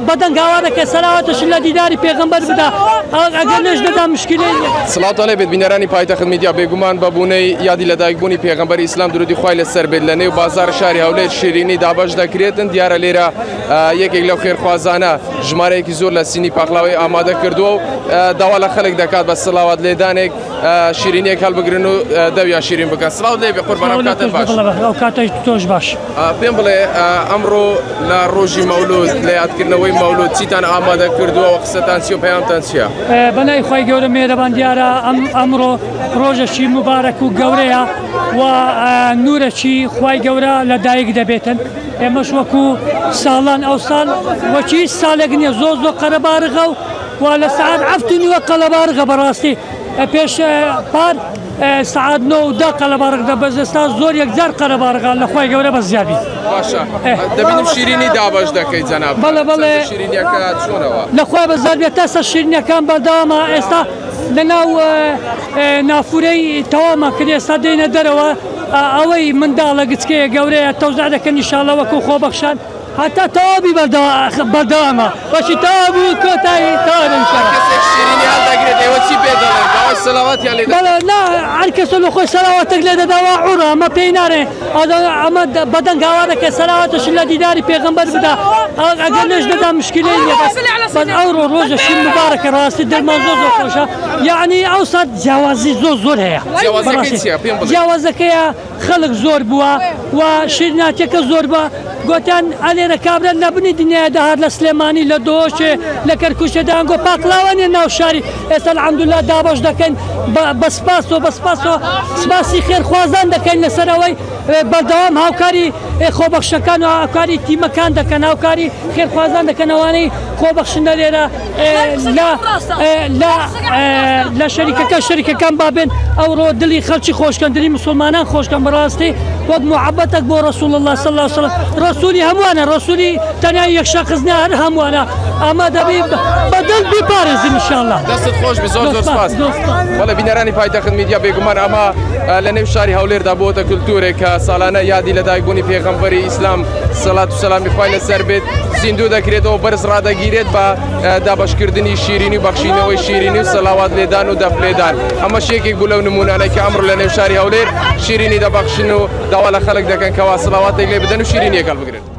بدن قوارة كسلاوات شلة ديداري پیغمبر بدا اگر نش دادا مشكلة سلام عليكم بنيراني پایتخت میدیا بگومان بابونی یادی لدایک بونی پیغمبر اسلام درودی خوایل سر بدلنه و بازار شهری هولت شیرینی دابش دکریتن دیار لیرا یکی لو خیر خوازانه جماره کی زور لسینی پخلاوی آماده کردو دوالا خلق دکات بس صلوات لیدانک شیرینی کل بگرنو دویا شیرین بکن صلوات لی بقربان اوقات باش اوقات توش باش بیم بله امرو لا روجی مولود لیات کرنوی مولود چیتان آماده کردو و قصتان سیو پیام تنسیا بنای خوای گور میربان دیارا امرو روجشی مبارک و گوریا و نورشی خوای گورا لدایک دبیتن امش وكو سالان او سال وشي سالقني زوزو قربارغو ولا سعاد عفتني وقلبارغه براستي بيش بار سعاد نو دا قلبارغه بس استاذ زور يقدر قلبارغه لخوي قوله بس زيادي باشا دبينم شيريني دابش دكاي جناب بلا شيريني كات شنو لخوي بس زاد تاس شيريني كان بداما استا لناو نافوري تواما كدي استدينا دروا اوي من دالا قسكي قوريه توزع لك ان شاء الله وكو خوبخشان حتى توابي بداما وشي توابي كوتاي تار ان شاء الله كسك شيريني هذا قريت وشي بدل داوي صلوات يا ليدا بلا لا عركس لو خو صلوات ليدا دوا عرا ما بيناره هذا اما بدن قوارك صلوات شل ديداري پیغمبر بدا اگر نش دادا مشكله بس اورو روزه شي مبارك راس درمازو خوشا يعني اوسط جوازي زور هي جوازك خلق زور بوا وشيرناتك زور بوا قوتان علي ركابنا نبني دنيا دهار لسليماني لدوش لكركوش دانغو باقلاواني ناو شاري اسال الحمد لله دابش دكن بسباسو سباسي خير خوازان دكن لسراوي بلدوام هاوكاري خوبخشكان هاوكاري تيمكان دكن هاوكاري خير خوازان دكن واني خوبخشنا ليرا لا شركه كان بابن او دلي خلشي خوش كان دلي مسلمانان خوش كان براستي وقت محبتك بو رسول الله صلى الله عليه وسلم رسولي هموانا رسولي تاني يخشخزنا هموانا اما دبي بدل ببارز ان شاء الله دست خوش بزور سپاس والله بنيراني پایتخت میدیا بگومان اما لنیو شاری هولر دابوت کلتوره که سالانه یادی لدایک بونی پیغمبری اسلام صلوات و سلام خوایل سر بید زندو دکرید و برز را دگیرید با دابش کردنی شیرینی و بخشینوی شیرینی و صلوات لیدان و دف لیدان اما شیکی بولو نمونه که امر لنیو شاری هولر شیرینی دا بخشینو دوالا خلق دکن که صلوات لیدان و شیرینی کل بگیرید